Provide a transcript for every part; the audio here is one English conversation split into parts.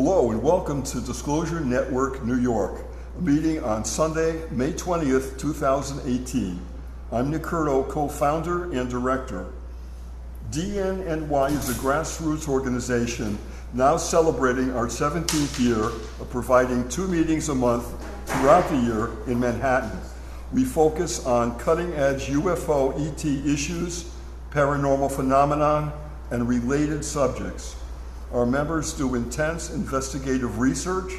Hello and welcome to Disclosure Network New York, a meeting on Sunday, May 20th, 2018. I'm Nick Curto, co-founder and director. dnny is a grassroots organization now celebrating our 17th year of providing 2 meetings a month throughout the year in Manhattan. We focus on cutting-edge UFO ET issues, paranormal phenomenon, and related subjects. Our members do intense investigative research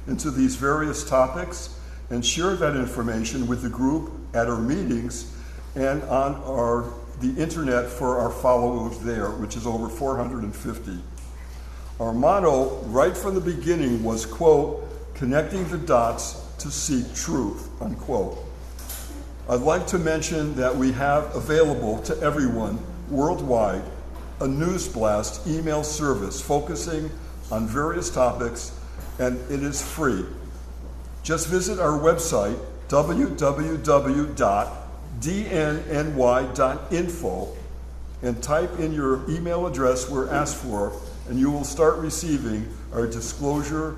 into these various topics and share that information with the group at our meetings and on the internet for our followers there, which is over 450. Our motto right from the beginning was, quote, connecting the dots to seek truth, unquote. I'd like to mention that we have available to everyone worldwide a news blast email service focusing on various topics, and it is free. Just visit our website, www.dnny.info, and type in your email address where asked for, and you will start receiving our disclosure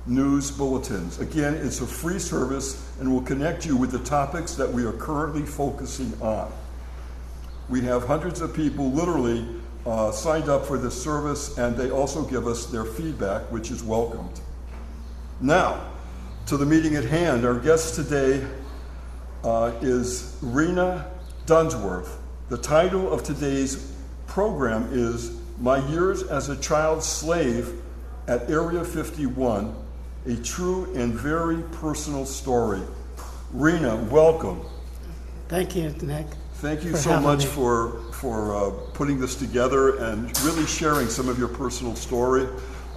news bulletins. Again, it's a free service and will connect you with the topics that we are currently focusing on. We have hundreds of people literally signed up for this service, and they also give us their feedback, which is welcomed. Now, to the meeting at hand. Our guest today is Rena Dunsworth. The title of today's program is My Years as a Child Slave at Area 51, a true and very personal story. Rena, welcome. Thank you, Nick. Thank you so much for putting this together and really sharing some of your personal story.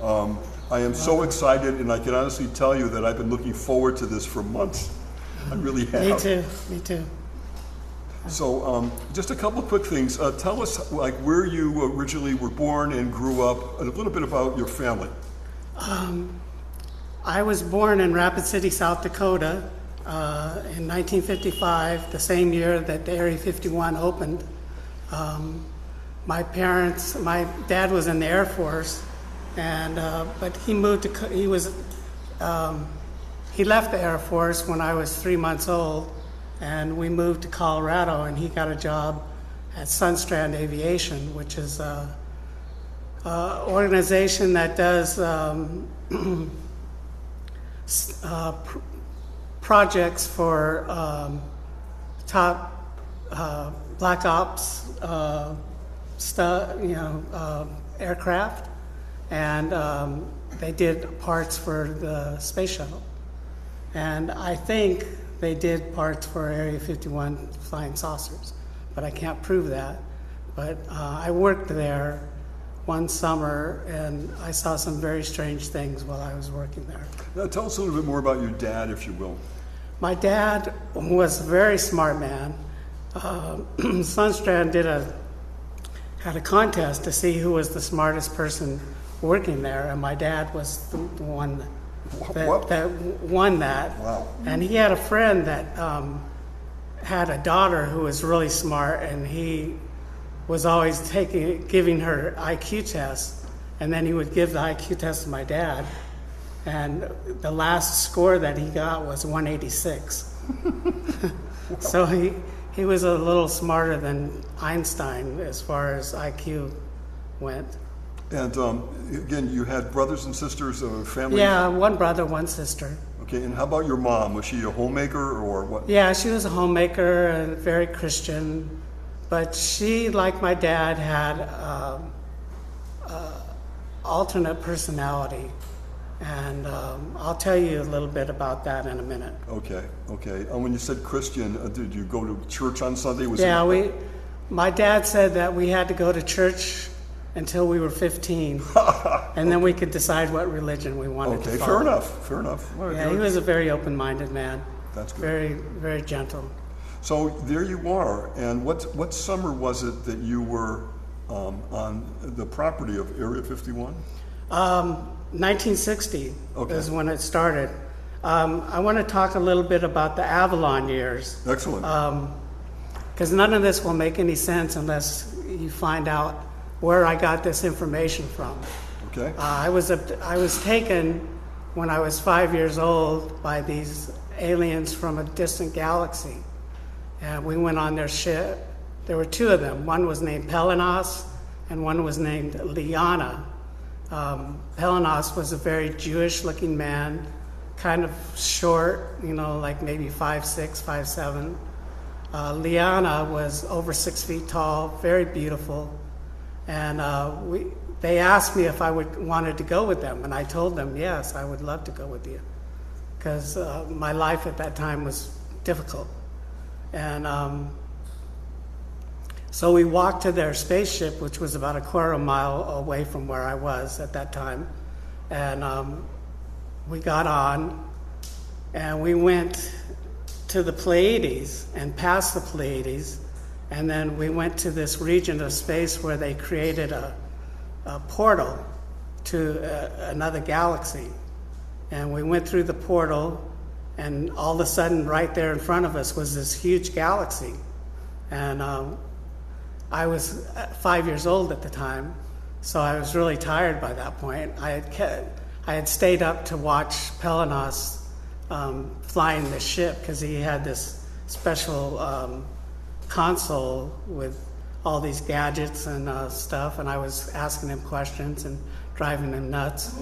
I am so excited, and I can honestly tell you that I've been looking forward to this for months. I really have. Me too. So just a couple of quick things. Tell us where you originally were born and grew up, and a little bit about your family. I was born in Rapid City, South Dakota in 1955, the same year that Area 51 opened. My dad was in the Air Force, but he left the Air Force when I was 3 months old, and we moved to Colorado, and he got a job at Sunstrand Aviation, which is an organization that does projects for top black ops aircraft, and they did parts for the space shuttle. And I think they did parts for Area 51 flying saucers, but I can't prove that. But I worked there one summer, and I saw some very strange things while I was working there. Now tell us a little bit more about your dad, if you will. My dad was a very smart man. Sunstrand had a contest to see who was the smartest person working there, and my dad was the one that won that. Wow. And he had a friend that had a daughter who was really smart, and he was always giving her IQ tests, and then he would give the IQ test to my dad, and the last score that he got was 186. So he was a little smarter than Einstein as far as IQ went. And again, you had brothers and sisters, family? Yeah, one brother, one sister. Okay, and how about your mom? Was she a homemaker or what? Yeah, she was a homemaker and very Christian, but she, like my dad, had alternate personality. And I'll tell you a little bit about that in a minute. Okay. When you said Christian, did you go to church on Sunday? My dad said that we had to go to church until we were 15, and then we could decide what religion we wanted to follow. Fair enough. Well, yeah, he was a very open-minded man. That's good. Very, very gentle. So there you are, and what summer was it that you were on the property of Area 51? 1960 is when it started. I want to talk a little bit about the Avalon years. Excellent. Because none of this will make any sense unless you find out where I got this information from. Okay. I was taken when I was 5 years old by these aliens from a distant galaxy, and we went on their ship. There were two of them. One was named Pelenos, and one was named Liana. Pelenos was a very Jewish-looking man, kind of short, like maybe 5'6", 5'7". Liana was over 6 feet tall, very beautiful, and they asked me if I wanted to go with them, and I told them, yes, I would love to go with you, because my life at that time was difficult. And so we walked to their spaceship, which was about a quarter mile away from where I was at that time, and we got on, and we went to the Pleiades and past the Pleiades, and then we went to this region of space where they created a portal to another galaxy. And we went through the portal, and all of a sudden right there in front of us was this huge galaxy. And I was 5 years old at the time, so I was really tired by that point. I had stayed up to watch Pelenos flying the ship, because he had this special console with all these gadgets and stuff, and I was asking him questions and driving him nuts.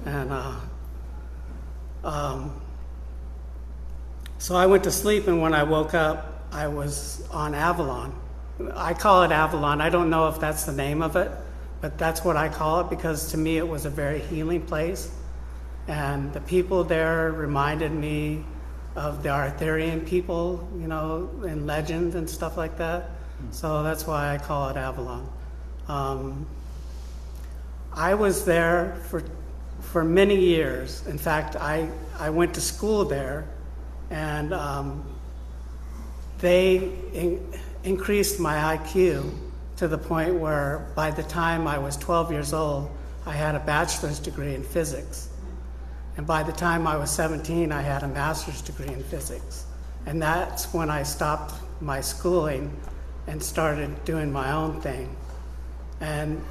And so I went to sleep, and when I woke up, I was on Avalon. I call it Avalon. I don't know if that's the name of it, but that's what I call it, because to me it was a very healing place. And the people there reminded me of the Arthurian people, in legends and stuff like that. So that's why I call it Avalon. I was there for many years. In fact, I went to school there, and they increased my IQ to the point where by the time I was 12 years old, I had a bachelor's degree in physics. And by the time I was 17, I had a master's degree in physics. And that's when I stopped my schooling and started doing my own thing. And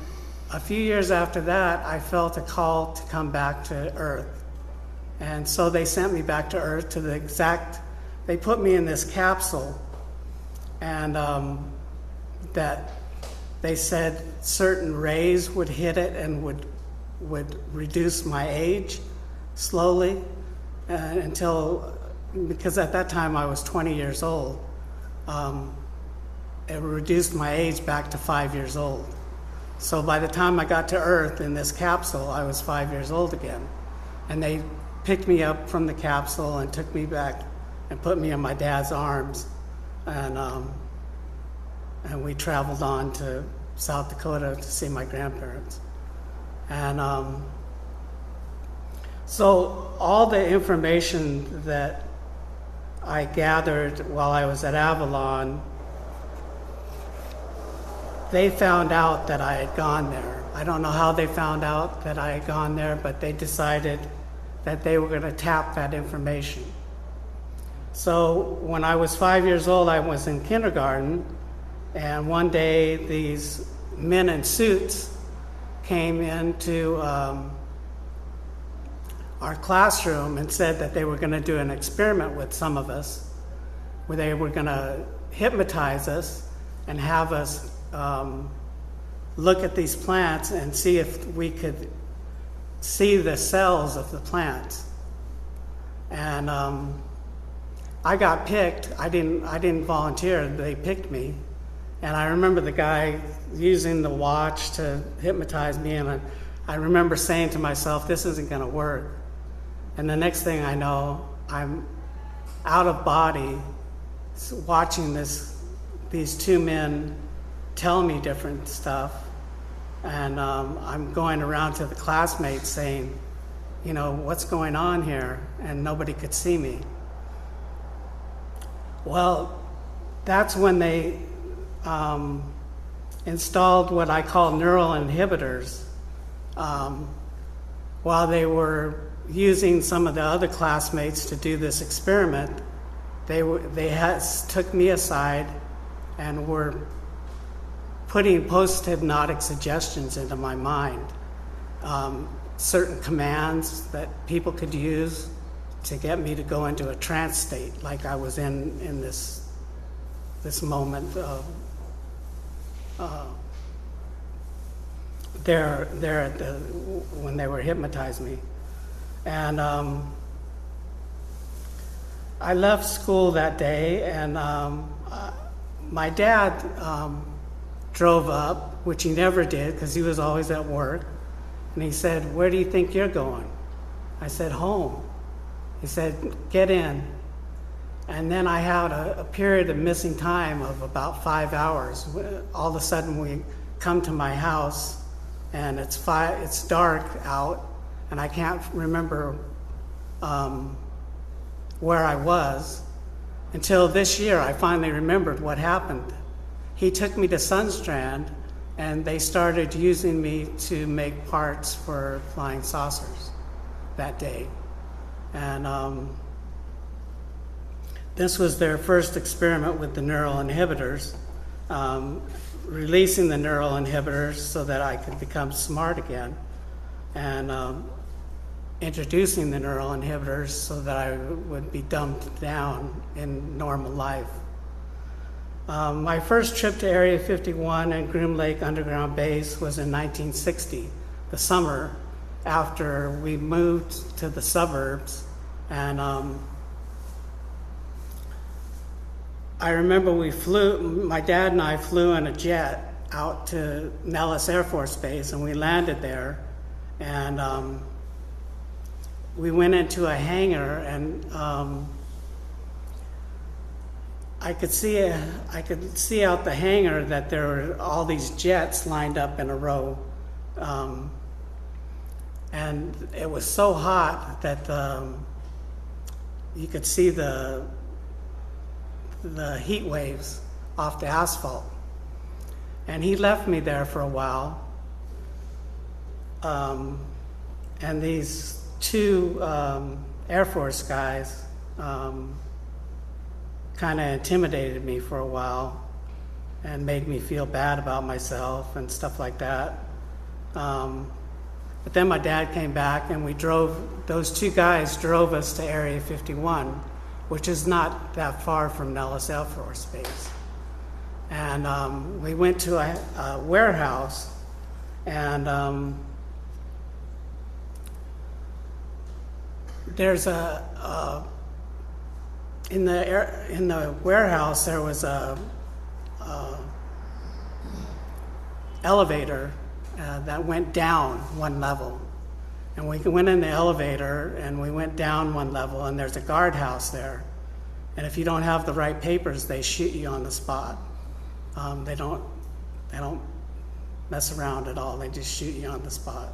a few years after that, I felt a call to come back to Earth. And so they sent me back to Earth they put me in this capsule, and that they said certain rays would hit it and would reduce my age slowly because at that time I was 20 years old. It reduced my age back to 5 years old. So by the time I got to Earth in this capsule, I was 5 years old again. And they picked me up from the capsule and took me back and put me in my dad's arms. And we traveled on to South Dakota to see my grandparents. And so all the information that I gathered while I was at Avalon, they found out that I had gone there. I don't know how they found out that I had gone there, but they decided that they were going to tap that information. So when I was 5 years old, I was in kindergarten, and one day these men in suits came into our classroom and said that they were going to do an experiment with some of us, where they were going to hypnotize us and have us look at these plants and see if we could see the cells of the plants. And I got picked. I didn't volunteer. They picked me. And I remember the guy using the watch to hypnotize me, and I remember saying to myself, this isn't going to work. And the next thing I know, I'm out of body watching these two men tell me different stuff. And I'm going around to the classmates saying, what's going on here? And nobody could see me. Well, that's when they installed what I call neural inhibitors. While they were using some of the other classmates to do this experiment, they took me aside and were putting post-hypnotic suggestions into my mind. certain commands that people could use to get me to go into a trance state, like I was in this moment of there at the, when they were hypnotizing me. And I left school that day, and my dad drove up, which he never did because he was always at work. And he said, "Where do you think you're going?" I said, "Home." He said, "Get in." And then I had a period of missing time of about 5 hours. All of a sudden we come to my house, and it's dark out, and I can't remember where I was until this year. I finally remembered what happened. He took me to Sunstrand, and they started using me to make parts for flying saucers that day. And this was their first experiment with the neural inhibitors, releasing the neural inhibitors so that I could become smart again, and introducing the neural inhibitors so that I would be dumbed down in normal life. My first trip to Area 51 and Groom Lake Underground Base was in 1960, the summer after we moved to the suburbs. And I remember my dad and I flew in a jet out to Nellis Air Force Base, and we landed there. And we went into a hangar, and I could see out the hangar that there were all these jets lined up in a row, and it was so hot that you could see the heat waves off the asphalt. And he left me there for a while, and these two Air Force guys kind of intimidated me for a while and made me feel bad about myself and stuff like that. But then my dad came back, and those two guys drove us to Area 51, which is not that far from Nellis Air Force Base. And we went to a warehouse, and there's in the warehouse there was a elevator that went down one level, and we went in the elevator and we went down one level, and there's a guardhouse there, and if you don't have the right papers, they shoot you on the spot. They don't mess around at all. They just shoot you on the spot.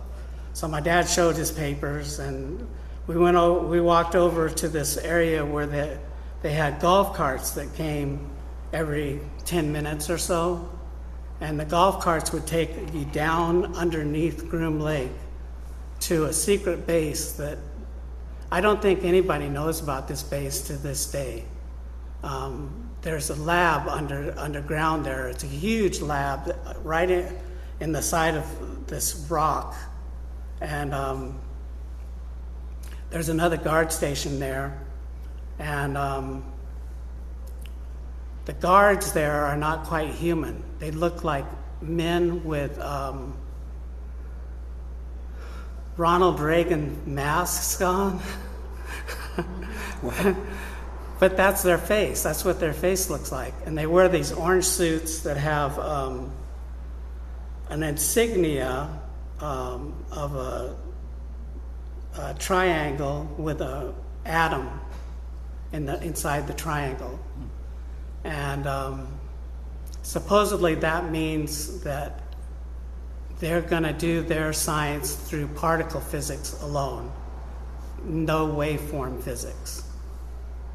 So my dad showed his papers, and we walked over to this area where they had golf carts that came every 10 minutes or so, and the golf carts would take you down underneath Groom Lake to a secret base that I don't think anybody knows about. This base to this day. There's a lab underground there. It's a huge lab right in the side of this rock, and there's another guard station there, and the guards there are not quite human. They look like men with Ronald Reagan masks on. But that's their face. That's what their face looks like. And they wear these orange suits that have an insignia of a triangle with an atom inside the triangle. And supposedly that means that they're going to do their science through particle physics alone, no waveform physics.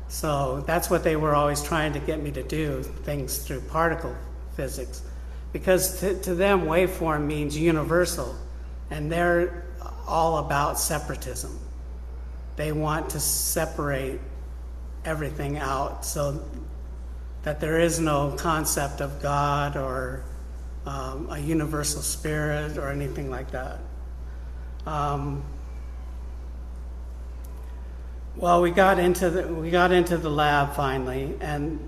So that's what they were always trying to get me to do, things through particle physics. Because to them, waveform means universal, and they're all about separatism. They want to separate everything out so that there is no concept of God or a universal spirit or anything like that. Well, we got into the lab finally, and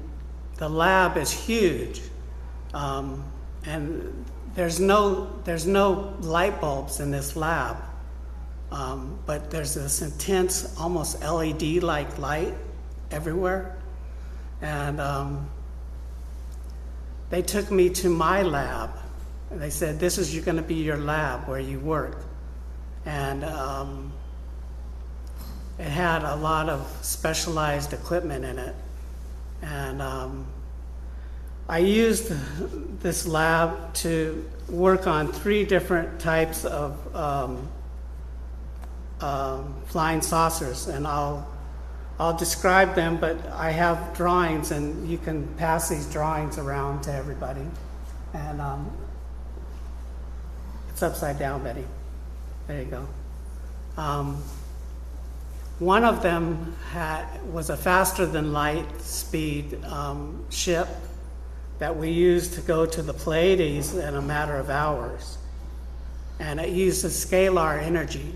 the lab is huge, and there's no light bulbs in this lab, but there's this intense, almost LED-like light everywhere, and they took me to my lab, and they said, "This is going to be your lab where you work," and it had a lot of specialized equipment in it, and I used this lab to work on 3 different types of flying saucers, and I'll describe them, but I have drawings, and you can pass these drawings around to everybody. And it's upside down, Betty. There you go. One of them was a faster than light speed ship that we used to go to the Pleiades in a matter of hours. And it uses scalar energy.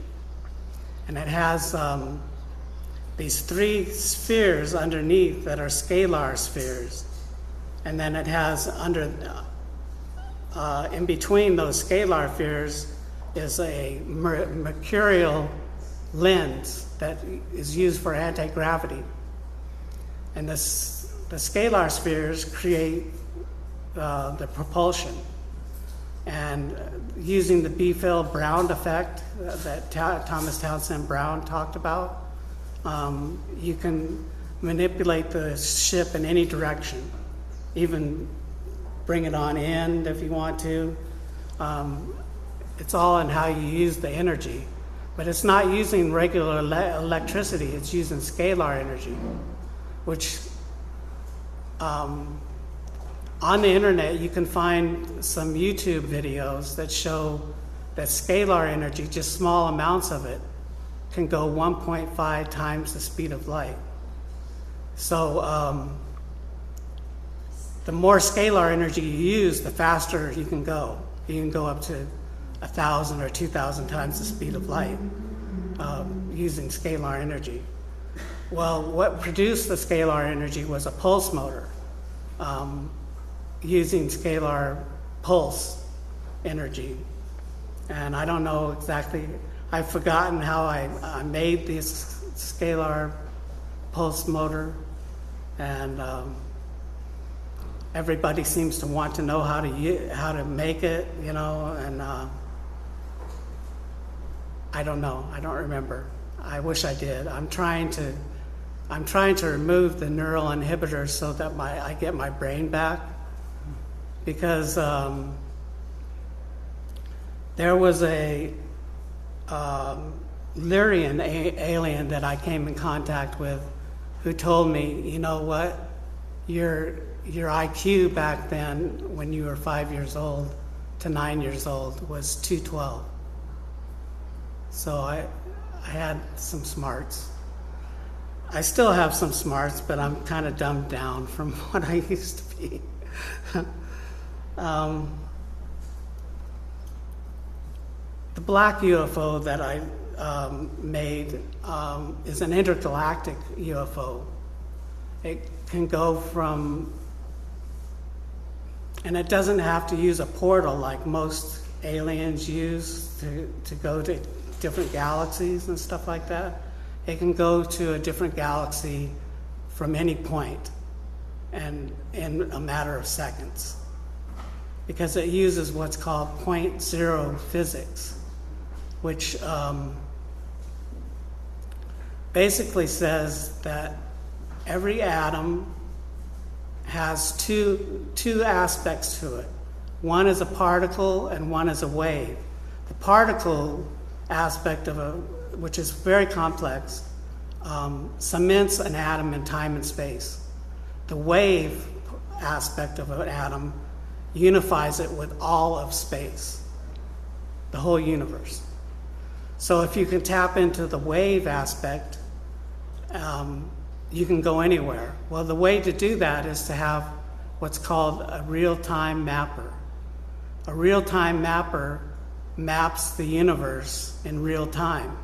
And it has these 3 spheres underneath that are scalar spheres. And then it has in between those scalar spheres is a mercurial lens that is used for anti-gravity. And the scalar spheres create the propulsion. And using the Biefeld-Brown effect that Thomas Townsend Brown talked about, you can manipulate the ship in any direction, even bring it on end if you want to. It's all in how you use the energy. But it's not using regular electricity, it's using scalar energy, which on the internet you can find some YouTube videos that show that scalar energy, just small amounts of it, can go 1.5 times the speed of light. So the more scalar energy you use, the faster you can go. You can go up to 1,000 or 2,000 times the speed of light using scalar energy. Well, what produced the scalar energy was a pulse motor using scalar pulse energy. And I don't know exactly, I've forgotten how I made this scalar pulse motor, and everybody seems to want to know how to make it, you know, and I don't know. I don't remember. I wish I did. I'm trying to remove the neural inhibitors so that I get my brain back, because there was a Lyrian alien that I came in contact with who told me, you know what, your IQ back then when you were 5 years old to 9 years old was 212. So I had some smarts. I still have some smarts, but I'm kind of dumbed down from what I used to be. The black UFO that I made is an intergalactic UFO. It can go from, and it doesn't have to use a portal like most aliens use to go to different galaxies and stuff like that. It can go to a different galaxy from any point and in a matter of seconds, because it uses what's called point zero physics, which basically says that every atom has two aspects to it. One is a particle and one is a wave. The particle aspect of which is very complex, cements an atom in time and space. The wave aspect of an atom unifies it with all of space, the whole universe. So if you can tap into the wave aspect, you can go anywhere. Well, the way to do that is to have what's called a real-time mapper. A real-time mapper maps the universe in real time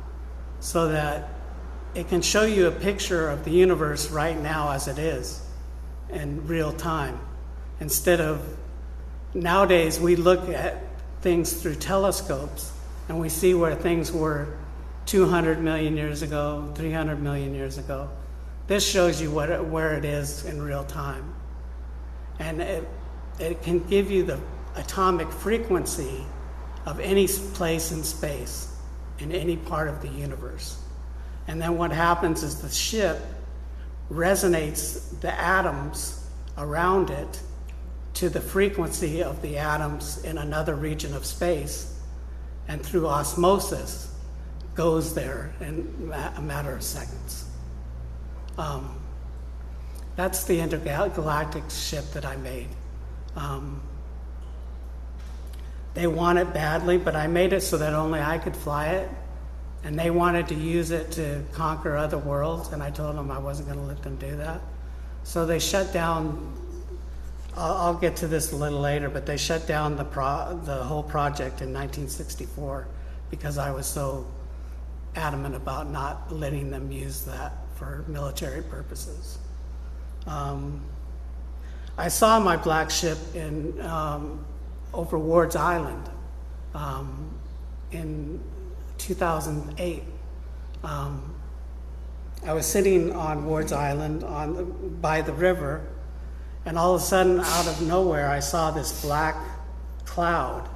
so that it can show you a picture of the universe right now as it is in real time. Instead of, nowadays we look at things through telescopes and we see where things were 200 million years ago, 300 million years ago. This shows you where it is in real time. And it can give you the atomic frequency of any place in space, in any part of the universe. And then what happens is the ship resonates the atoms around it to the frequency of the atoms in another region of space, and through osmosis goes there in a matter of seconds. That's the intergalactic ship that I made. They want it badly, but I made it so that only I could fly it. And they wanted to use it to conquer other worlds, and I told them I wasn't going to let them do that. So they shut down, I'll get to this a little later, but they shut down the whole project in 1964 because I was so adamant about not letting them use that for military purposes. I saw my black ship in over Ward's Island in 2008. I was sitting on Ward's Island by the river, and all of a sudden, out of nowhere, I saw this black cloud,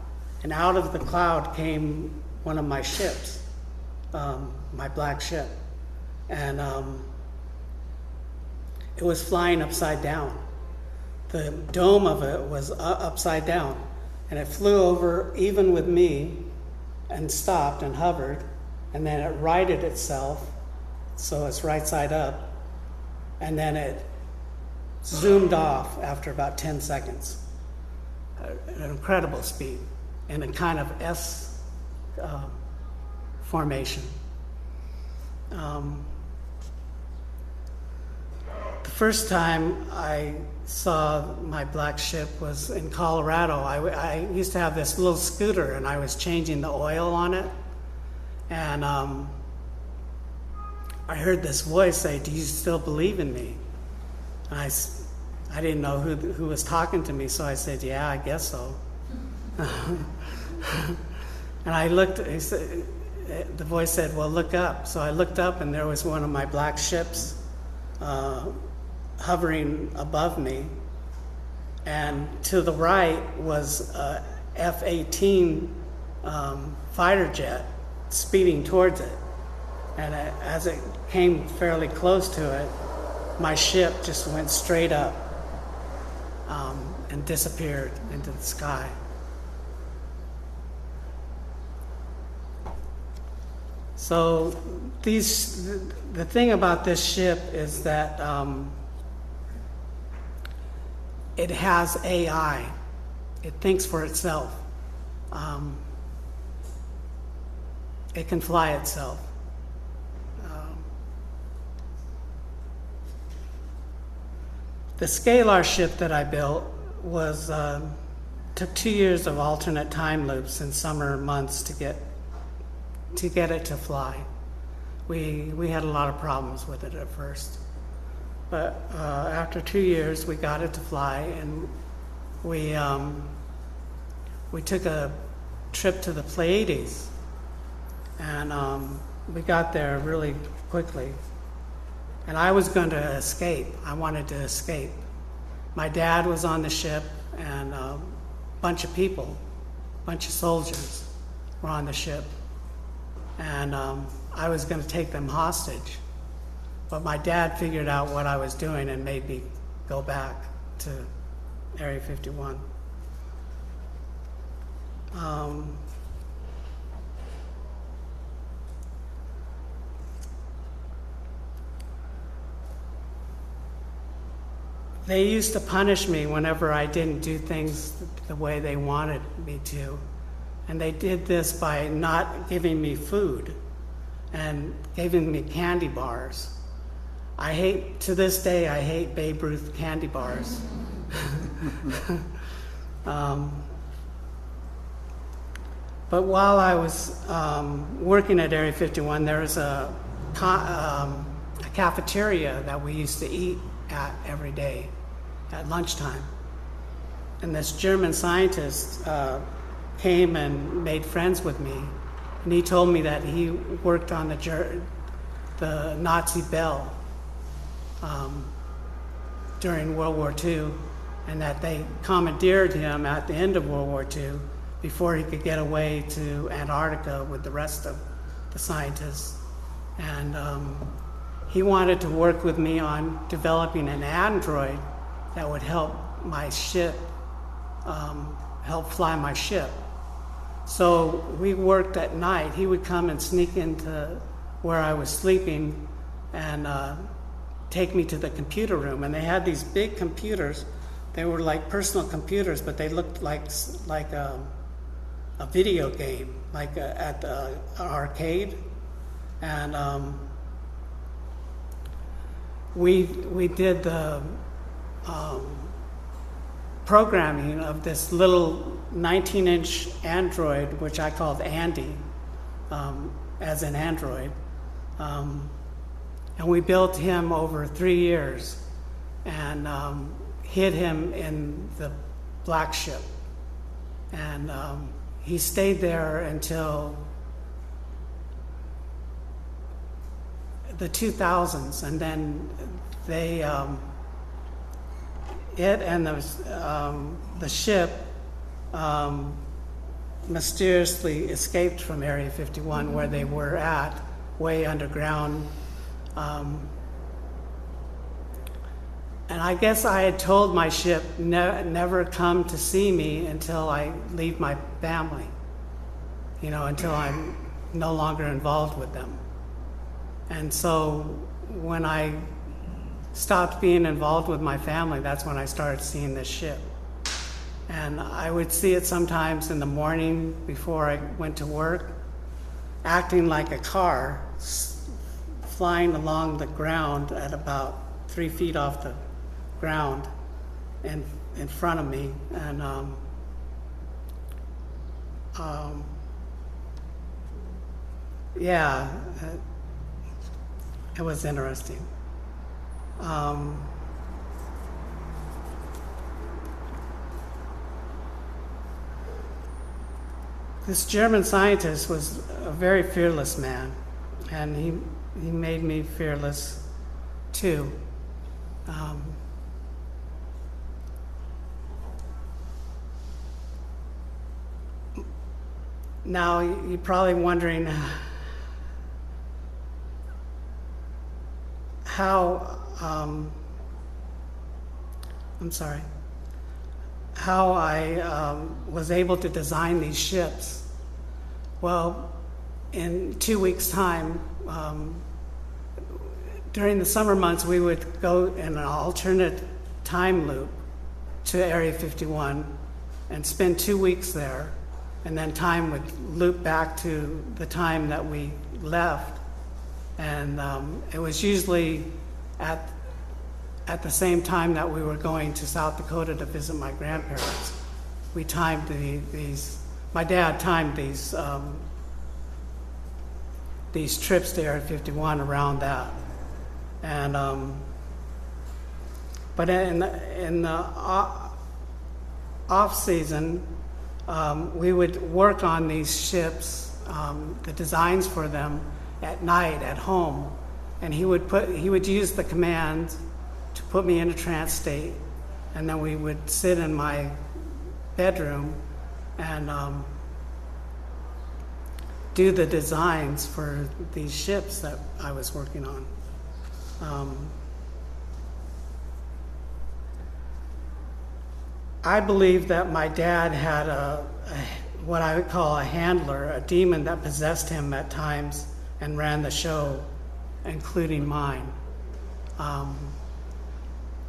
and out of the cloud came one of my ships, my black ship, and it was flying upside down. The dome of it was upside down, and it flew over even with me and stopped and hovered, and then it righted itself so it's right side up, and then it zoomed off after about 10 seconds. An incredible speed in a kind of S formation. The first time I saw my black ship was in Colorado. I used to have this little scooter, and I was changing the oil on it, and I heard this voice say, "Do you still believe in me?" And I didn't know who was talking to me, so I said, "Yeah, I guess so." And I looked, the voice said, "Well, look up." So I looked up, and there was one of my black ships hovering above me, and to the right was a F-18 fighter jet speeding towards it. And as it came fairly close to it, my ship just went straight up and disappeared into the sky. So the thing about this ship is that it has AI. It thinks for itself. It can fly itself. The Scalar ship that I built was took 2 years of alternate time loops in summer months to get it to fly. We had a lot of problems with it at first, but after 2 years we got it to fly, and we took a trip to the Pleiades, and we got there really quickly. And I was going to escape. I wanted to escape. My dad was on the ship, and a bunch of people, a bunch of soldiers were on the ship. And I was going to take them hostage. But my dad figured out what I was doing and made me go back to Area 51. They used to punish me whenever I didn't do things the way they wanted me to. And they did this by not giving me food and giving me candy bars. To this day, I hate Babe Ruth candy bars. But while I was working at Area 51, there was a cafeteria that we used to eat at every day at lunchtime. And this German scientist came and made friends with me. And he told me that he worked on the Nazi Bell during World War II, and that they commandeered him at the end of World War II before he could get away to Antarctica with the rest of the scientists. And he wanted to work with me on developing an android that would help my ship, help fly my ship. So we worked at night. He would come and sneak into where I was sleeping and take me to the computer room. And they had these big computers. They were like personal computers, but they looked like a video game, like at the arcade. And we did the programming of this little 19-inch android, which I called Andy, as an android. And we built him over 3 years and hid him in the black ship. And he stayed there until the 2000s, and then they it and the ship mysteriously escaped from Area 51, where they were at, way underground. And I guess I had told my ship never come to see me until I leave my family, until I'm no longer involved with them. And so when I stopped being involved with my family, that's when I started seeing this ship. And I would see it sometimes in the morning before I went to work, acting like a car, flying along the ground at about 3 feet off the ground in front of me. And yeah, it was interesting. This German scientist was a very fearless man, and he made me fearless too. Now you're probably wondering how I was able to design these ships. Well, in 2 weeks' time, during the summer months, we would go in an alternate time loop to Area 51 and spend 2 weeks there, and then time would loop back to the time that we left. And it was usually at the same time that we were going to South Dakota to visit my grandparents. We timed my dad timed these trips to Area 51 around that. And but in the off season, we would work on these ships, the designs for them, at night at home, and he would use the command to put me in a trance state, and then we would sit in my bedroom and do the designs for these ships that I was working on. I believe that my dad had what I would call a handler, a demon that possessed him at times and ran the show, including mine.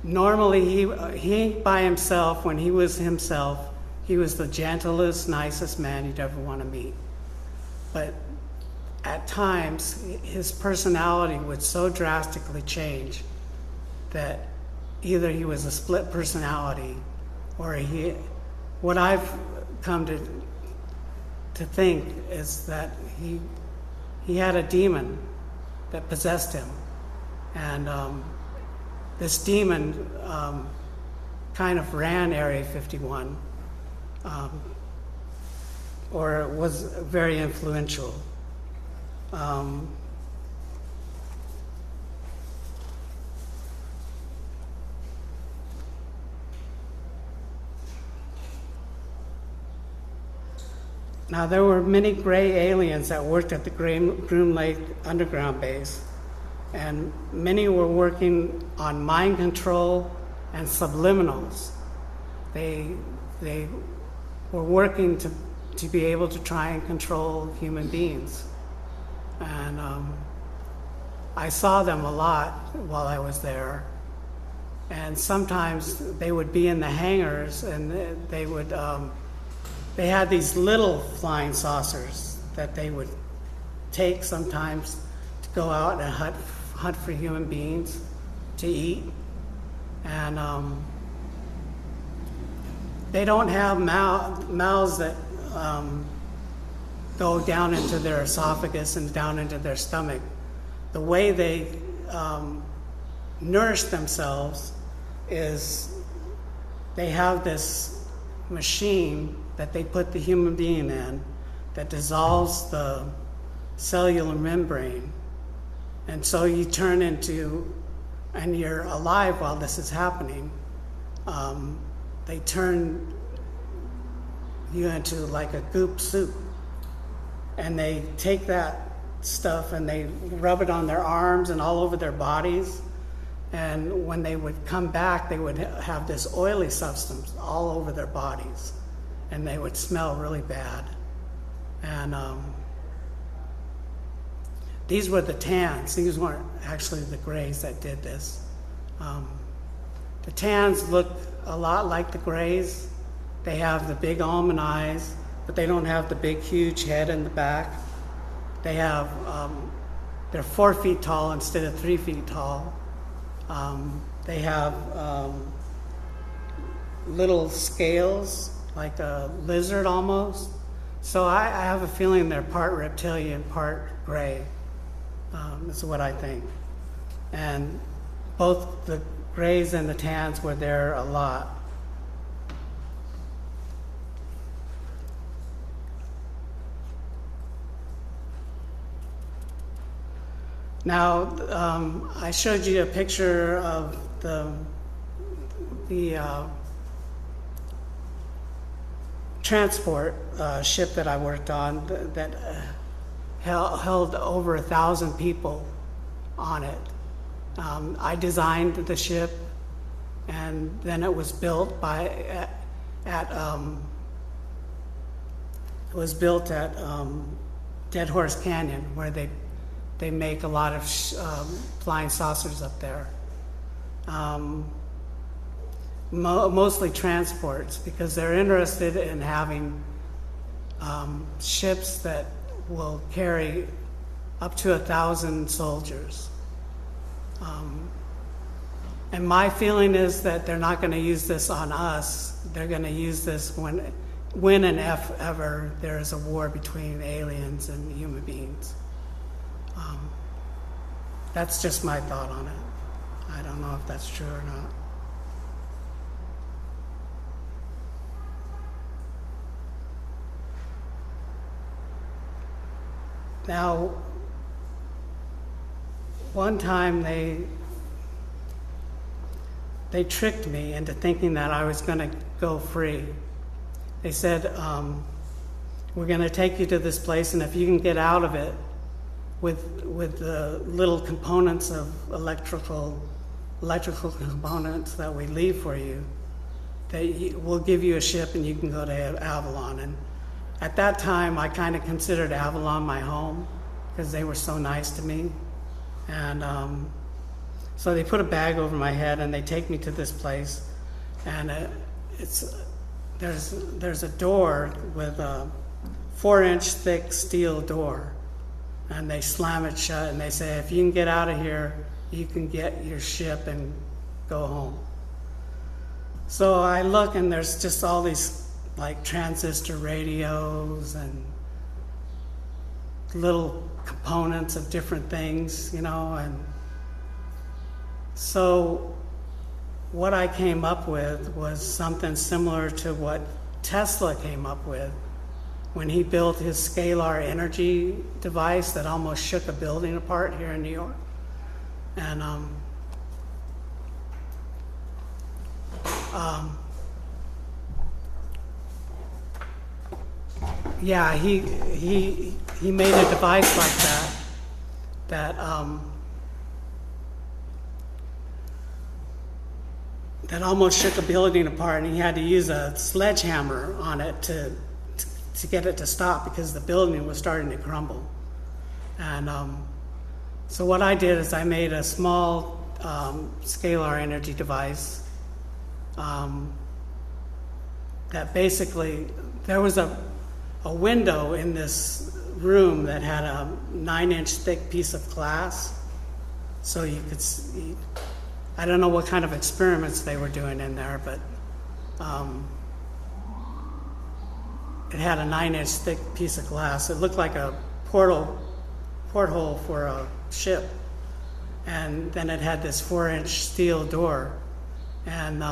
Normally, he by himself, when he was himself, he was the gentlest, nicest man you'd ever want to meet. But at times, his personality would so drastically change that either he was a split personality, or what I've come to to think is that he had a demon that possessed him, and this demon kind of ran Area 51, or was very influential. Now, there were many gray aliens that worked at the Groom Lake Underground Base, and many were working on mind control and subliminals. They were working to be able to try and control human beings. And I saw them a lot while I was there. And sometimes they would be in the hangars, and they would... They had these little flying saucers that they would take sometimes to go out and hunt for human beings to eat. And they don't have mouths that go down into their esophagus and down into their stomach. The way they nourish themselves is they have this machine that they put the human being in that dissolves the cellular membrane. And so you turn into, and you're alive while this is happening. They turn you into like a goop soup. And they take that stuff and they rub it on their arms and all over their bodies. And when they would come back, they would have this oily substance all over their bodies. And they would smell really bad. And these were the tans. These weren't actually the grays that did this. The tans look a lot like the grays. They have the big almond eyes, but they don't have the big, huge head in the back. They have, they're 4 feet tall instead of 3 feet tall. They have little scales, like a lizard almost. So I have a feeling they're part reptilian, part gray. Is what I think. And both the grays and the tans were there a lot. Now, I showed you a picture of the transport ship that I worked on that held over 1,000 people on it. I designed the ship, and then it was built at Dead Horse Canyon, where they make a lot of flying saucers up there. Mostly transports, because they're interested in having ships that will carry up to 1,000 soldiers. And my feeling is that they're not going to use this on us. They're going to use this when and if ever there is a war between aliens and human beings. That's just my thought on it. I don't know if that's true or not. Now, one time they tricked me into thinking that I was going to go free. They said, we're going to take you to this place, and if you can get out of it with the little components of electrical components that we leave for you, we'll give you a ship and you can go to Avalon. And at that time, I kind of considered Avalon my home because they were so nice to me. And so they put a bag over my head and they take me to this place. And there's a door with a 4-inch thick steel door. And they slam it shut and they say, if you can get out of here, you can get your ship and go home. So I look and there's just all these like transistor radios and little components of different things, you know, and so what I came up with was something similar to what Tesla came up with when he built his scalar energy device that almost shook a building apart here in New York. And yeah, he made a device like that that almost shook a building apart, and he had to use a sledgehammer on it to get it to stop because the building was starting to crumble. And so what I did is I made a small scalar energy device that basically, there was a window in this room that had a 9-inch thick piece of glass, so you could see. I don't know what kind of experiments they were doing in there, but it had a 9-inch thick piece of glass. It looked like a porthole for a ship. And then it had this 4-inch steel door. And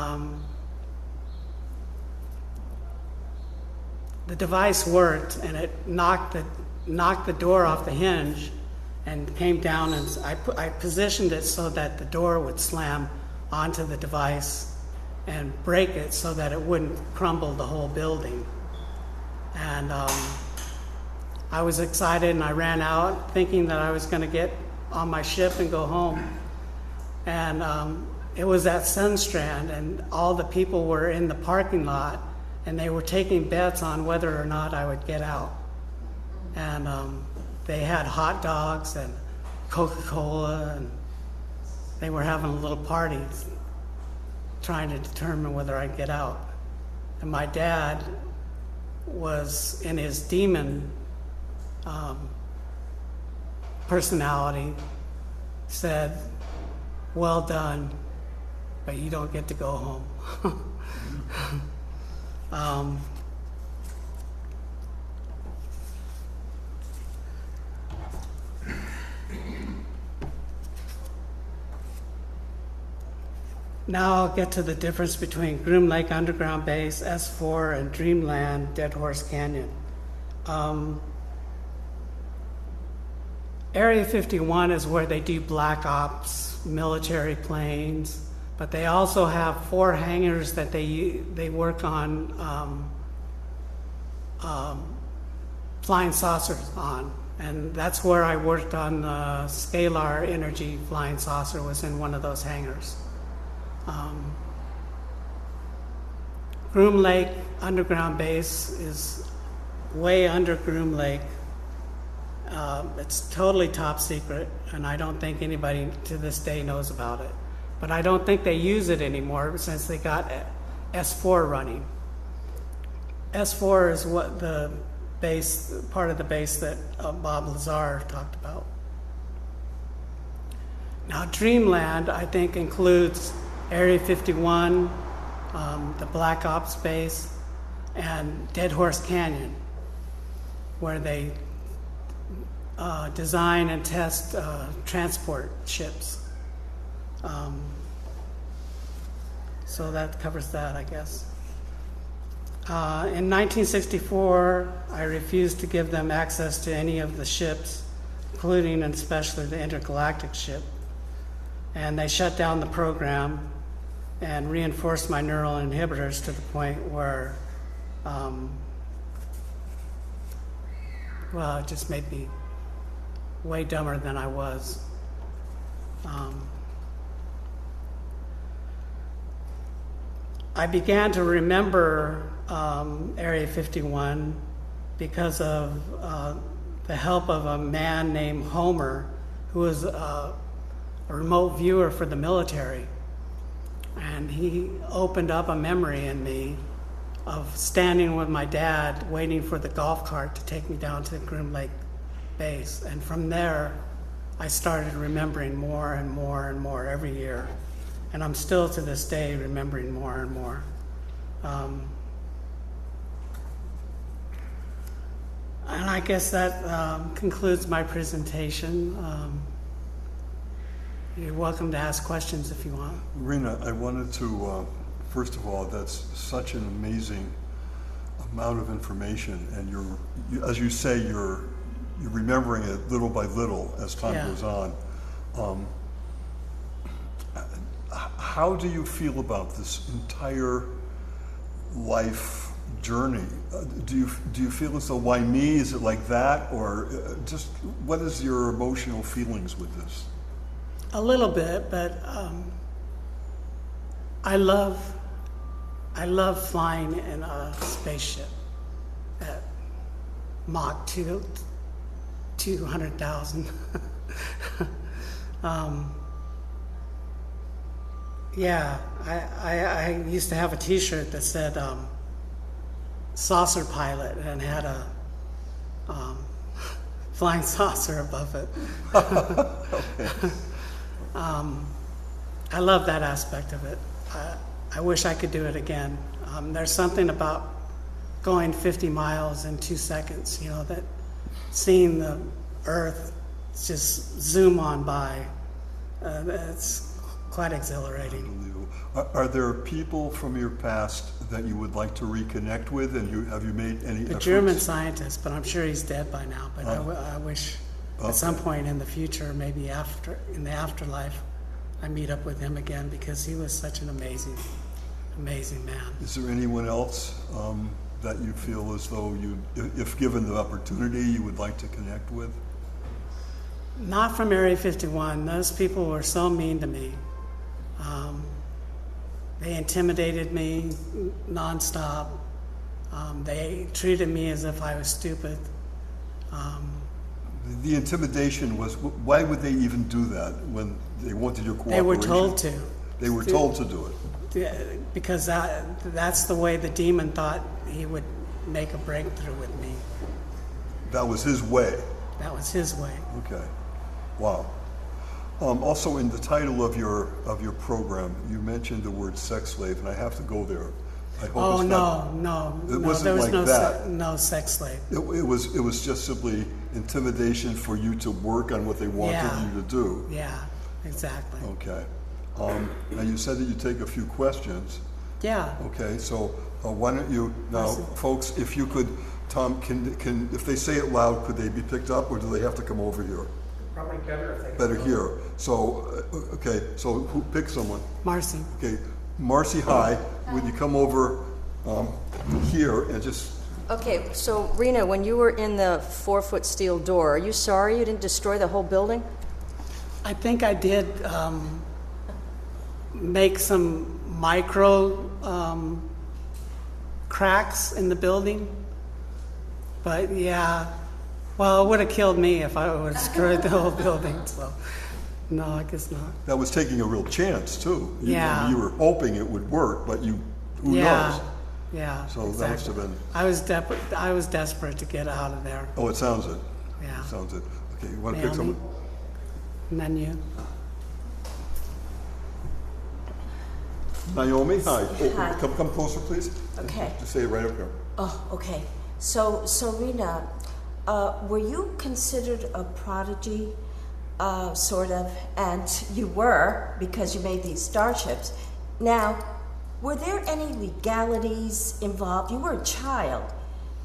the device worked, and it knocked the door off the hinge and came down, and I positioned it so that the door would slam onto the device and break it so that it wouldn't crumble the whole building. And I was excited, and I ran out thinking that I was going to get on my ship and go home. And it was at Sunstrand, and all the people were in the parking lot, and they were taking bets on whether or not I would get out. And they had hot dogs and Coca-Cola, and they were having a little party trying to determine whether I'd get out. And my dad was in his demon personality, said, "Well done, but you don't get to go home." Now I'll get to the difference between Groom Lake Underground Base, S4, and Dreamland, Dead Horse Canyon. Area 51 is where they do black ops, military planes, but they also have 4 hangars that they work on flying saucers on. And that's where I worked on the scalar energy flying saucer, was in one of those hangars. Groom Lake Underground Base is way under Groom Lake. It's totally top secret, and I don't think anybody to this day knows about it. But I don't think they use it anymore since they got S4 running. S4 is what the base, part of the base that Bob Lazar talked about. Now, Dreamland, I think, includes Area 51, the Black Ops base, and Dead Horse Canyon, where they design and test transport ships. So that covers that, I guess. In 1964, I refused to give them access to any of the ships, including and especially the intergalactic ship. And they shut down the program and reinforced my neural inhibitors to the point where, well, it just made me way dumber than I was. I began to remember Area 51 because of the help of a man named Homer, who was a remote viewer for the military. And he opened up a memory in me of standing with my dad waiting for the golf cart to take me down to Groom Lake Base. And from there, I started remembering more and more and more every year. And I'm still to this day remembering more and more. And I guess that concludes my presentation. You're welcome to ask questions if you want. Rena, I wanted to, first of all, that's such an amazing amount of information, and as you say, you're remembering it little by little as time goes on. How do you feel about this entire life journey? Do you feel as though, why me? Is it like that, or just what is your emotional feelings with this? A little bit, but I love flying in a spaceship at Mach 200,000. Yeah, I used to have a T-shirt that said saucer pilot and had a flying saucer above it. Okay. I love that aspect of it. I wish I could do it again. There's something about going 50 miles in 2 seconds, you know, that seeing the Earth just zoom on by, it's quite exhilarating. Are there people from your past that you would like to reconnect with, and have you made any efforts? The German scientist, but I'm sure he's dead by now. But I wish at some point in the future, maybe in the afterlife, I meet up with him again, because he was such an amazing man. Is there anyone else that you feel as though if given the opportunity, you would like to connect with? Not from Area 51. Those people were so mean to me. They intimidated me nonstop. They treated me as if I was stupid. The intimidation was, why would they even do that when they wanted your cooperation? They were told to. They were told to do it. Because that's the way the demon thought he would make a breakthrough with me. That was his way. That was his way. Okay. Wow. Also, in the title of your program, you mentioned the word sex slave, and I have to go there. I hope no. It wasn't there was like no that. No sex slave. It was just simply intimidation for you to work on what they wanted you to do. Yeah, exactly. Okay. Now you said that you take a few questions. Yeah. Okay. So why don't you now, folks? If you could, Tom, can if they say it loud, could they be picked up, or do they have to come over here? Probably better if they Better here. So, okay, so who pick someone? Marcy. Okay, Marcy, hi. Would you come over here and just... Okay, so Rena, when you were in the 4-foot steel door, are you sorry you didn't destroy the whole building? I think I did make some micro cracks in the building, but yeah. Well, it would have killed me if I would have destroyed the whole building, so no, I guess not. That was taking a real chance, too. Yeah. You were hoping it would work, but who knows? Yeah, So exactly. that must have been... I was desperate to get out of there. Oh, it sounds it. Yeah. It sounds it. Okay, you want to pick Naomi? someone? And then you. Naomi, hi. Hi. Come closer, please. Okay. Just say it right up here. Oh, okay. So Rena, were you considered a prodigy, sort of? And you were, because you made these starships. Now, were there any legalities involved? You were a child.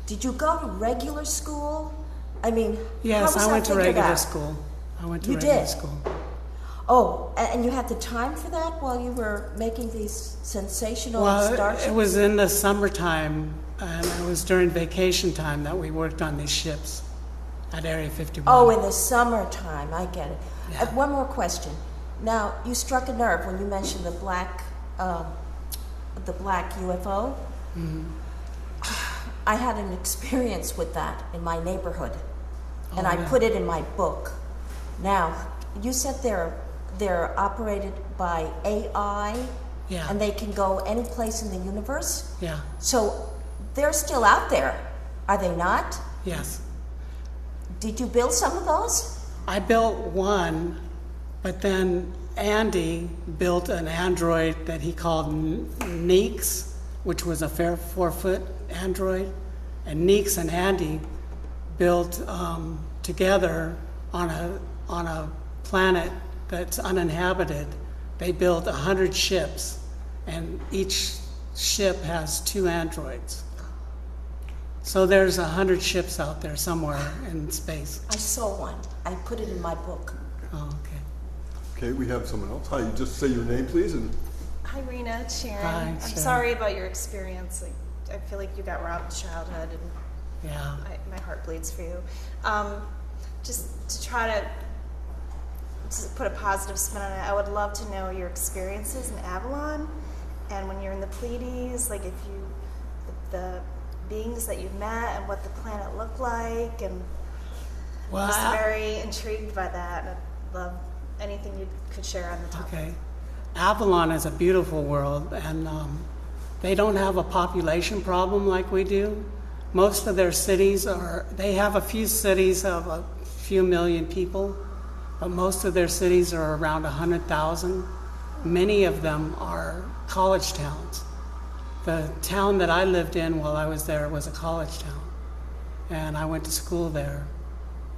Did you go to regular school? I mean, Yes, how was I went that to figured regular out? school. I went to You regular did? school. Oh, and you had the time for that while you were making these sensational Well, starships? it was in the summertime, and it was during vacation time that we worked on these ships at Area 51. Oh, in the summertime, I get it. Yeah. One more question. Now, you struck a nerve when you mentioned the black UFO. Mm-hmm. I had an experience with that in my neighborhood, and I yeah. put it in my book. Now, you said they're operated by AI, Yeah. and they can go any place in the universe. Yeah, So they're still out there, are they not? yes. Did you build some of those? I built one, but then Andy built an android that he called Neeks, which was a 4-foot android. And Neeks and Andy built together on a planet that's uninhabited. They built 100 ships, and each ship has 2 androids. So there's 100 ships out there somewhere in space. I saw one. I put it in my book. Oh, okay. Okay, we have someone else. Hi, just say your name, please, and Hi, Rena. It's Sharon. Hi, I'm Sharon. sorry about your experience. I feel like you got robbed in childhood, and Yeah. my heart bleeds for you. Just to try to put a positive spin on it, I would love to know your experiences in Avalon, and when you're in the Pleiades, like the beings that you've met and what the planet looked like, and Well, I'm just very intrigued by that. And I'd love anything you could share on the topic. okay. Avalon is a beautiful world, and they don't have a population problem like we do. Most of their cities they have a few cities of a few million people, but most of their cities are around 100,000. Many of them are college towns. The town that I lived in while I was there was a college town, and I went to school there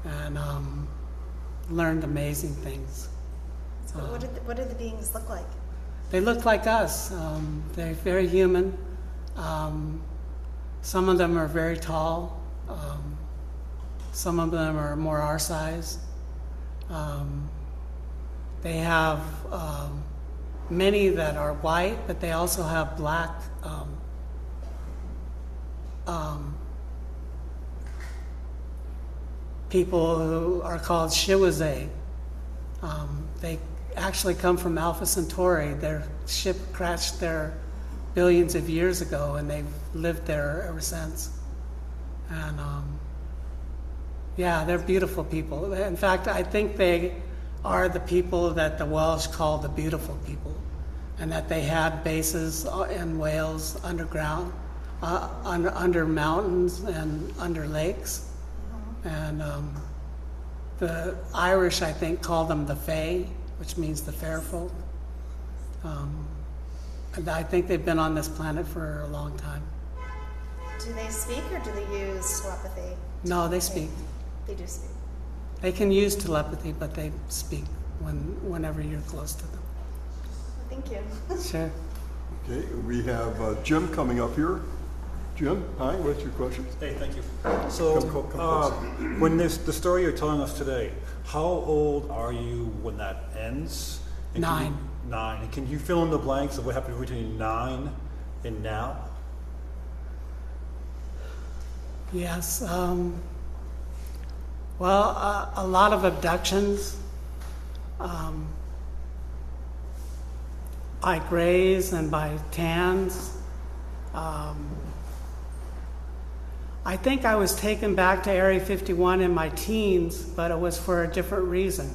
and learned amazing things. So what do the beings look like? They look like us. They're very human. Some of them are very tall. Some of them are more our size. They have many that are white, but they also have black people who are called Shiwazay. They actually come from Alpha Centauri. Their ship crashed there billions of years ago, and they've lived there ever since. And yeah, they're beautiful people. In fact, I think they are the people that the Welsh call the beautiful people, and that they had bases in Wales underground, under mountains and under lakes. And the Irish, I think, call them the Fae, which means the fair folk. And I think they've been on this planet for a long time. Do they speak or do they use telepathy? No, they speak. They do speak. They can use telepathy, but they speak whenever you're close to them. Well, thank you. Sure. okay, we have Jim coming up here. Jim, hi, what's your question? Hey, thank you. So, Come closer. when the story you're telling us today, how old are you when that ends? And can you- 9. 9. And can you fill in the blanks of what happened between 9 and now? Yes. Well, a lot of abductions by grays and by tans. I think I was taken back to Area 51 in my teens, but it was for a different reason.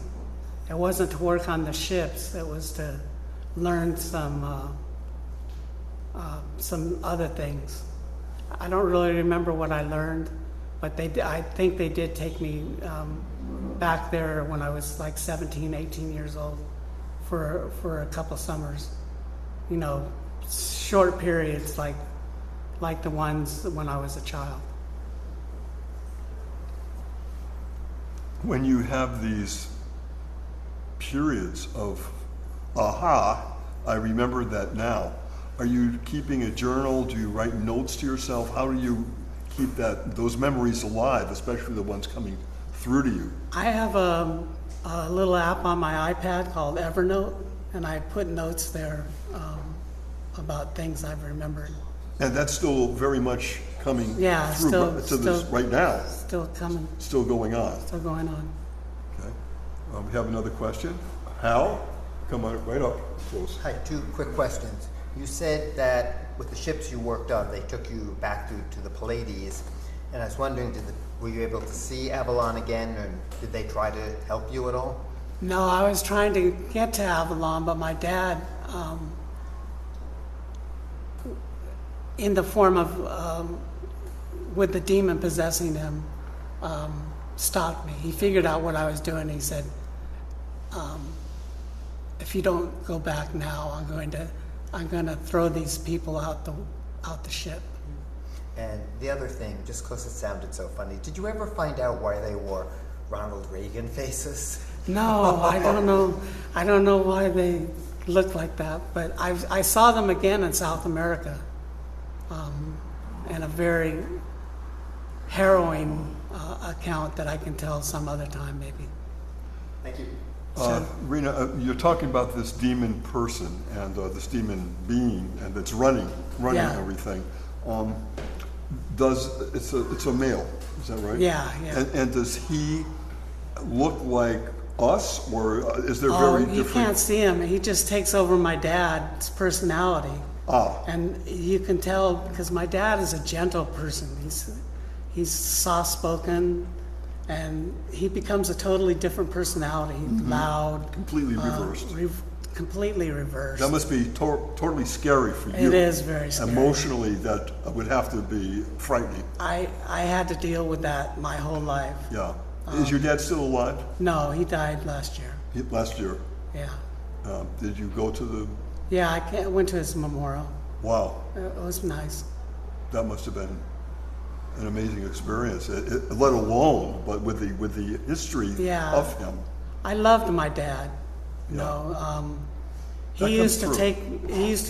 It wasn't to work on the ships. It was to learn some other things. I don't really remember what I learned, but I think they did take me back there when I was like 17, 18 years old for a couple summers. You know, short periods like the ones when I was a child. When you have these periods of aha, I remember that now. Are you keeping a journal? Do you write notes to yourself? How do you keep those memories alive, especially the ones coming through to you? I have a little app on my iPad called Evernote, and I put notes there about things I've remembered. And that's still very much coming Yeah, through to this still- right now, Still coming, still going on. still going on. Okay. We have another question. Hal, come on right up close. Hi, 2 quick questions. You said that with the ships you worked on, they took you back to the Pleiades, and I was wondering, were you able to see Avalon again, or did they try to help you at all? No, I was trying to get to Avalon, but my dad, in the form of, with the demon possessing him, stopped me. He figured out what I was doing. He said, if you don't go back now, I'm going to throw these people out the ship. And the other thing, just because it sounded so funny, did you ever find out why they wore Ronald Reagan faces? No, I don't know. I don't know why they look like that, but I saw them again in South America, in a very harrowing account that I can tell some other time, maybe. Thank you. Rena, you're talking about this demon person and this demon being, and that's running Yeah. everything. It's a male, is that right? Yeah. And does he look like us, or is there Oh, very you different? can't see him. He just takes over my dad's personality. Ah, And you can tell because my dad is a gentle person. He's soft-spoken, and he becomes a totally different personality. Loud, completely reversed. completely reversed. That must be totally scary for you. It is very scary. Emotionally, that would have to be frightening. I had to deal with that my whole life. Yeah. Is your dad still alive? No, he died last year. Last year. Yeah. Did you go to the? Yeah, I went to his memorial. Wow, It was nice. that must have been an amazing experience. Let alone, but with the history Yeah. of him. I loved my dad. You Yeah. know, That he comes used to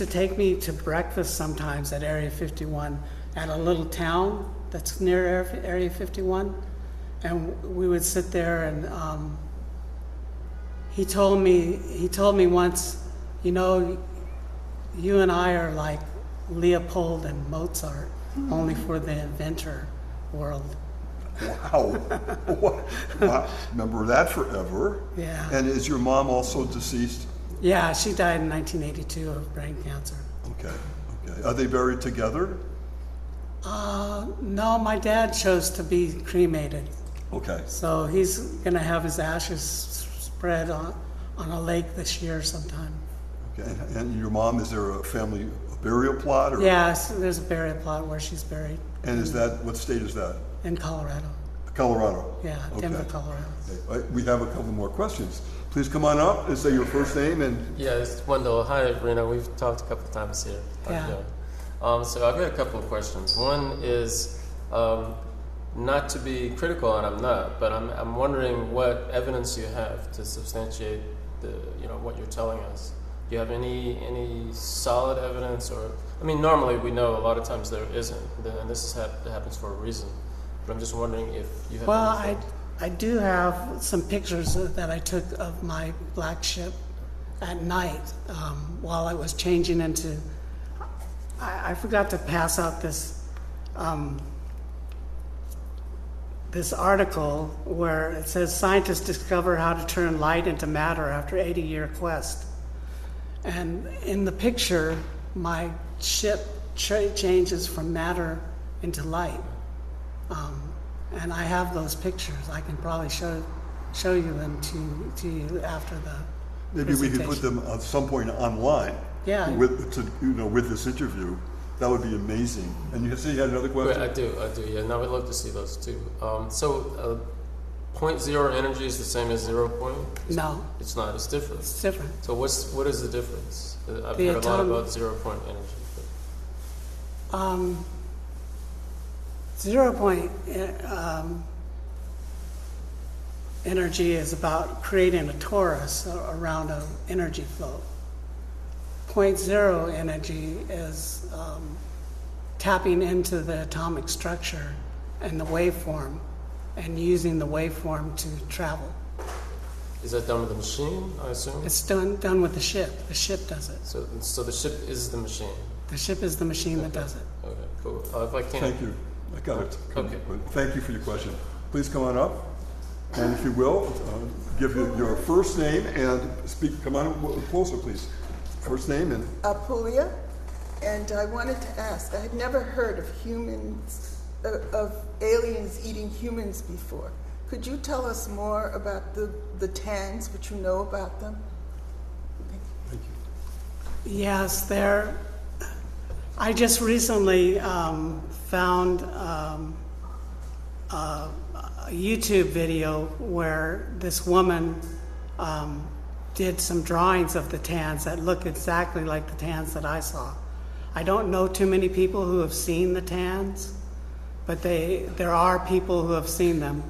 through. take me to breakfast sometimes at Area 51 at a little town that's near Area 51, and we would sit there and he told me once, you know, you and I are like Leopold and Mozart, only for the inventor world. Wow. Wow. Remember that forever. Yeah. And is your mom also deceased? Yeah, she died in 1982 of brain cancer. Okay. Are they buried together? No, my dad chose to be cremated. Okay. So he's going to have his ashes spread on a lake this year sometime. Okay. And your mom, is there a family burial plot? Or? Yeah, there's a burial plot where she's buried And is that, what state is that? in Colorado. Colorado. Yeah, Okay. Denver, Colorado. Okay. We have a couple more questions. Please come on up and say your first name and Yeah, it's Wendell. Hi, Rena. We've talked a couple of times here. How you Yeah. doing? So I've got a couple of questions. One is not to be critical, and I'm not, but I'm wondering what evidence you have to substantiate what you're telling us. Do you have any solid evidence, or I mean, normally we know a lot of times there isn't, and this happens for a reason. But I'm just wondering if you have. Well, anything. I do have some pictures that I took of my black ship at night while I was changing into. I forgot to pass out this article where it says scientists discover how to turn light into matter after 80-year quest. And in the picture, my ship changes from matter into light. And I have those pictures. I can probably show you them to you after the maybe we could put presentation. them at some point online. Yeah. With this interview. That would be amazing. And you said you had another question? Wait, I do, yeah. And I would love to see those too. Point zero energy is the same as 0 point? No, It's not, it's different. it's different. So what is the difference? I've The heard a lot atomic- about 0 point energy. But 0 point energy is about creating a torus around an energy flow. Point zero energy is tapping into the atomic structure and the waveform and using the waveform to travel. is that done with the machine, I assume? It's done with the ship. The ship does it. So the ship is the machine. The ship is the machine that does it. Okay, cool. If I can. Thank you. I got it. Okay. Thank you for your question. Please come on up. And if you will, give your first name and speak. Come on closer, please. First name and Apulia, and I wanted to ask, I had never heard of of aliens eating humans before. Could you tell us more about the TANs, what you know about them? thank you. Yes, I just recently found a YouTube video where this woman did some drawings of the TANs that look exactly like the TANs that I saw. I don't know too many people who have seen the TANs, but there are people who have seen them.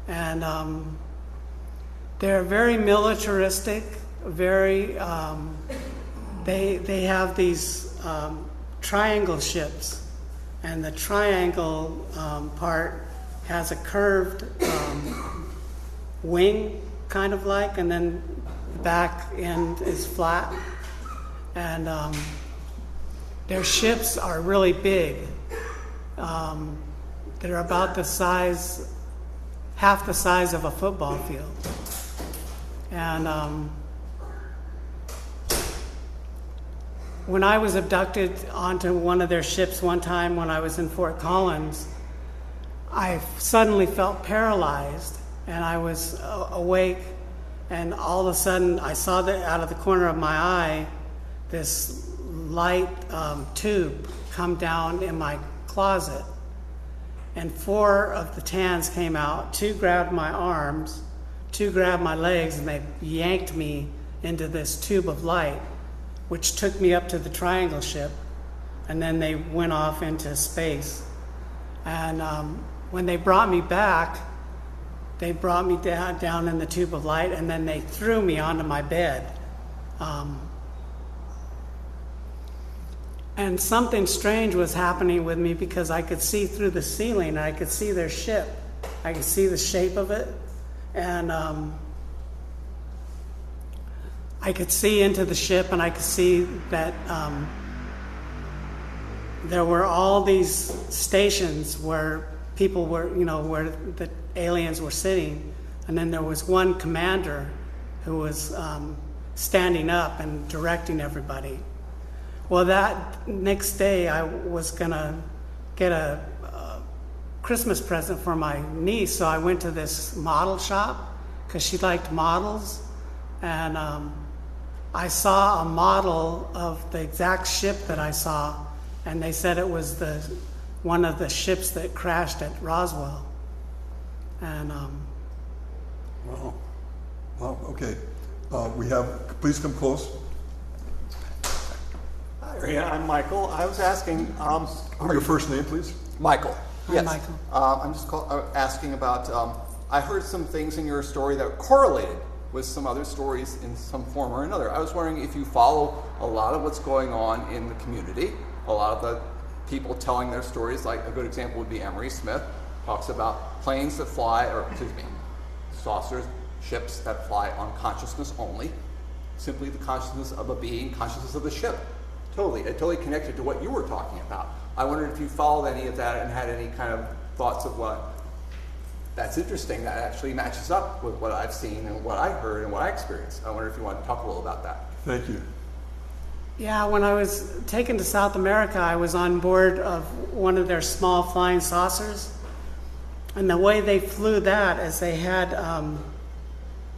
And they're very militaristic, very, they have these triangle ships, and the triangle part has a curved wing, kind of like, and then the back end is flat. And their ships are really big. They're about the size, half the size of a football field. And when I was abducted onto one of their ships one time when I was in Fort Collins, I suddenly felt paralyzed, and I was awake, and all of a sudden I saw that out of the corner of my eye, this light tube come down in my closet, and 4 of the tans came out. 2 grabbed my arms, 2 grabbed my legs, and they yanked me into this tube of light, which took me up to the triangle ship, and then they went off into space. And when they brought me back, they brought me down in the tube of light, and then they threw me onto my bed. And something strange was happening with me, because I could see through the ceiling, and I could see their ship. I could see the shape of it, and I could see into the ship, and I could see that there were all these stations where people were, where the aliens were sitting, and then there was one commander who was standing up and directing everybody. Well, that next day I was gonna get a Christmas present for my niece, so I went to this model shop because she liked models, and I saw a model of the exact ship that I saw, and they said it was one of the ships that crashed at Roswell. And Wow, okay. Please come close. Hi, Rena, I'm Michael. I was asking... Your first name, please. Michael. Hi, Yes. Michael. I'm just asking about... I heard some things in your story that correlated with some other stories in some form or another. I was wondering if you follow a lot of what's going on in the community, a lot of the people telling their stories. Like a good example would be Emery Smith, talks about planes that fly, or excuse me, saucers, ships that fly on consciousness only, simply the consciousness of a being, consciousness of the ship. Totally connected to what you were talking about. I wondered if you followed any of that and had any kind of thoughts of what, that's interesting, that actually matches up with what I've seen and what I heard and what I experienced. I wonder if you want to talk a little about that. Thank you. yeah, when I was taken to South America, I was on board of one of their small flying saucers. And the way they flew that is they had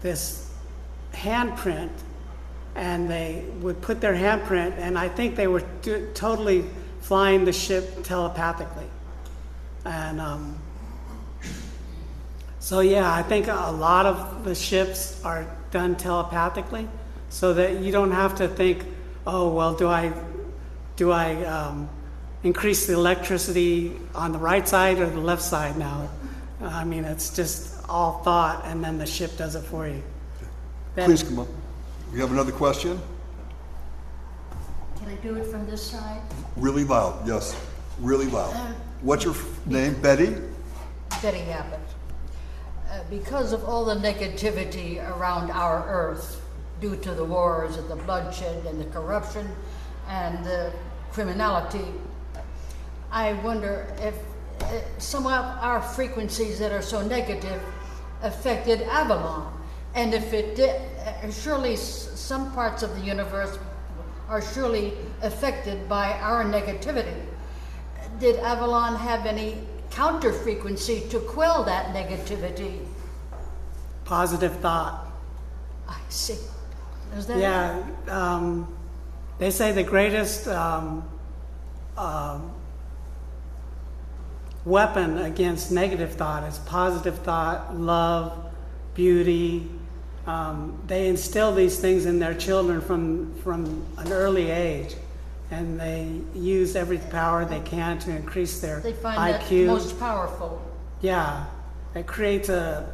this handprint, and they would put their handprint, and I think they were totally flying the ship telepathically. And so yeah, I think a lot of the ships are done telepathically, so that you don't have to think, oh, well, do I increase the electricity on the right side or the left side now? I mean, it's just all thought, and then the ship does it for you. Please come up. We have another question. Can I do it from this side? Really loud, yes. Really loud. What's your name? Betty? Betty Abbott. Because of all the negativity around our Earth, due to the wars and the bloodshed and the corruption and the criminality, I wonder if some of our frequencies that are so negative affected Avalon. And if it did, surely some parts of the universe are surely affected by our negativity. Did Avalon have any counter frequency to quell that negativity? Positive thought. I see. Is that Yeah, they say the greatest weapon against negative thought is positive thought, love, beauty. They instill these things in their children from an early age, and they use every power they can to increase their They find IQ. that most powerful. Yeah, it creates a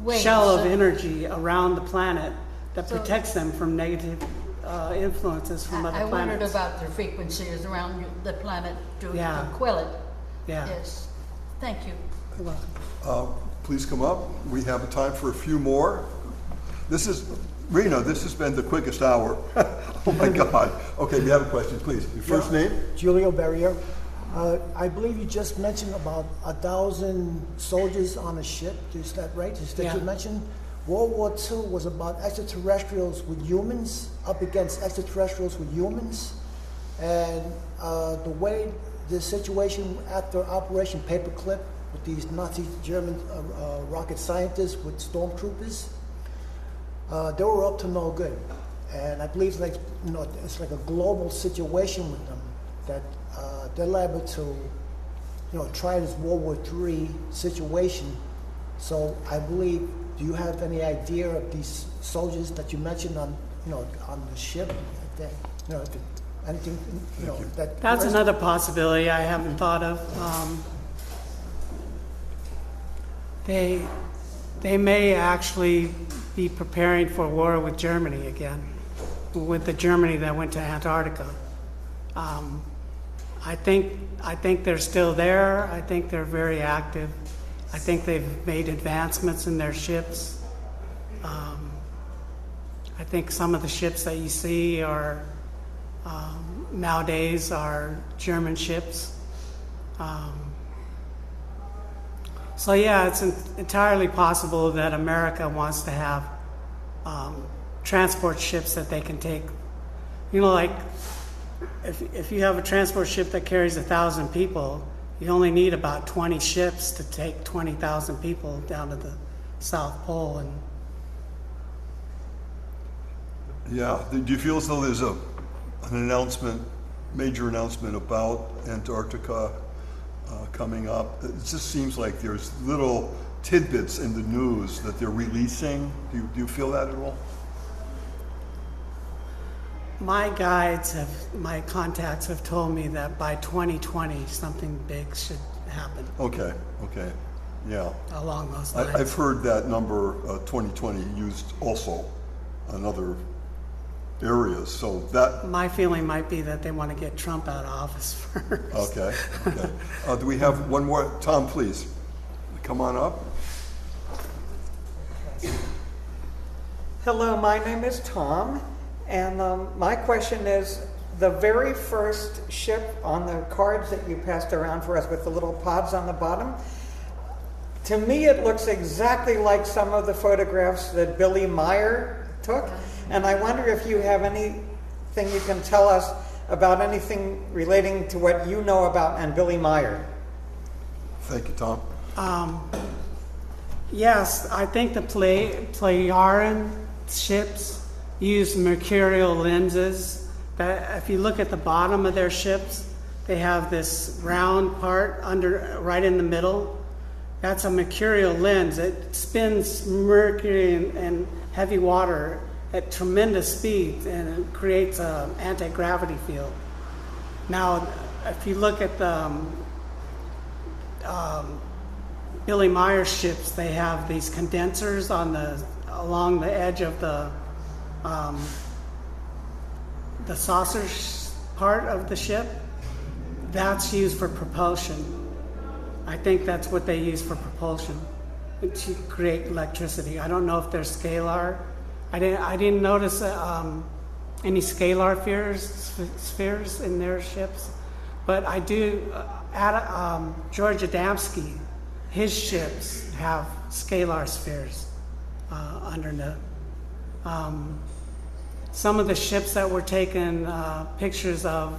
Waves shell of of- energy around the planet that So- protects them from negative influences from other I wondered planets. about the frequencies around the planet to Yeah. quell it. Yeah. Yes. Thank you. You're welcome. Please come up. We have time for a few more. Rena, this has been the quickest hour. Oh my God. Okay, you have a question, please. Your first name? Julio Barrier. I believe you just mentioned about 1,000 soldiers on a ship. Is that right? That Yeah. you mentioned? World War II was about extraterrestrials with humans up against extraterrestrials with humans. And the way the situation after Operation Paperclip with these Nazi German rocket scientists with stormtroopers, they were up to no good. And I believe it's like a global situation with them that they're liable to try this World War III situation. So I believe, do you have any idea of these soldiers that you mentioned on the ship? Anything That's another possibility I haven't thought of. They may actually be preparing for war with Germany again, with the Germany that went to Antarctica. I think they're still there. I think they're very active. I think they've made advancements in their ships. I think some of the ships that you see are nowadays are German ships. So yeah, it's entirely possible that America wants to have transport ships that they can take. Like if you have a transport ship that carries 1,000 people, you only need about 20 ships to take 20,000 people down to the South Pole. And Yeah. Do you feel as though there's an major announcement about Antarctica coming up? It just seems like there's little tidbits in the news that they're releasing. Do you feel that at all? my contacts have told me that by 2020 something big should happen Okay. Yeah. along those lines. I've heard that number 2020 used also on other areas, so that, My feeling might be that they want to get Trump out of office first. okay. Do we have one more? Tom, please, come on up. Hello, my name is Tom, and my question is, the very first ship on the cards that you passed around for us with the little pods on the bottom, to me it looks exactly like some of the photographs that Billy Meyer took, and I wonder if you have anything you can tell us about anything relating to what you know about and Billy Meyer. Thank you, Tom. Yes, I think the Pleiadian ships use mercurial lenses. That if you look at the bottom of their ships, they have this round part right in the middle. That's a mercurial lens. It spins mercury and heavy water at tremendous speeds, and it creates an anti-gravity field. Now, if you look at the Billy Meyer ships, they have these condensers along the edge of the saucer part of the ship. That's used for propulsion. I think that's what they use for propulsion, to create electricity. I don't know if they're scalar. I didn't notice any scalar spheres in their ships, but I do. George Adamski, his ships have scalar spheres underneath. Some of the ships that were taken pictures of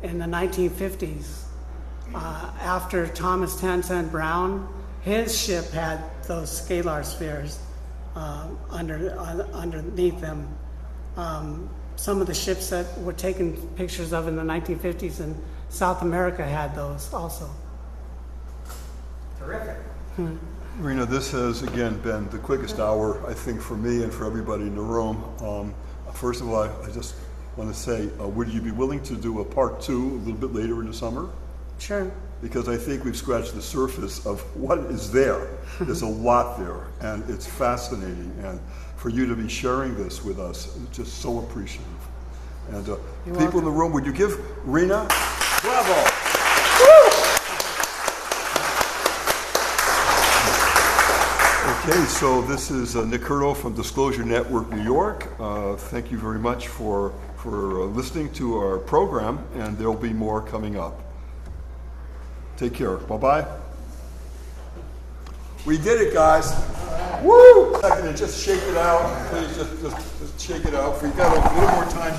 in the 1950s, after Thomas Tansen Brown, his ship had those scalar spheres underneath them. Some of the ships that were taken pictures of in the 1950s in South America had those also. Terrific. Rena, this has again been the quickest hour, I think, for me and for everybody in the room. First of all, I just want to say, would you be willing to do a part 2 a little bit later in the summer? Sure. Because I think we've scratched the surface of what is there. There's a lot there, and it's fascinating. And for you to be sharing this with us, it's just so appreciative. And people in the room, would you give Rena bravo? Okay, so this is Nick Curto from Disclosure Network New York. Thank you very much for listening to our program, and there'll be more coming up. Take care. Bye-bye. We did it, guys. Woo! Second, just shake it out. Please, just shake it out. If we got a little more time.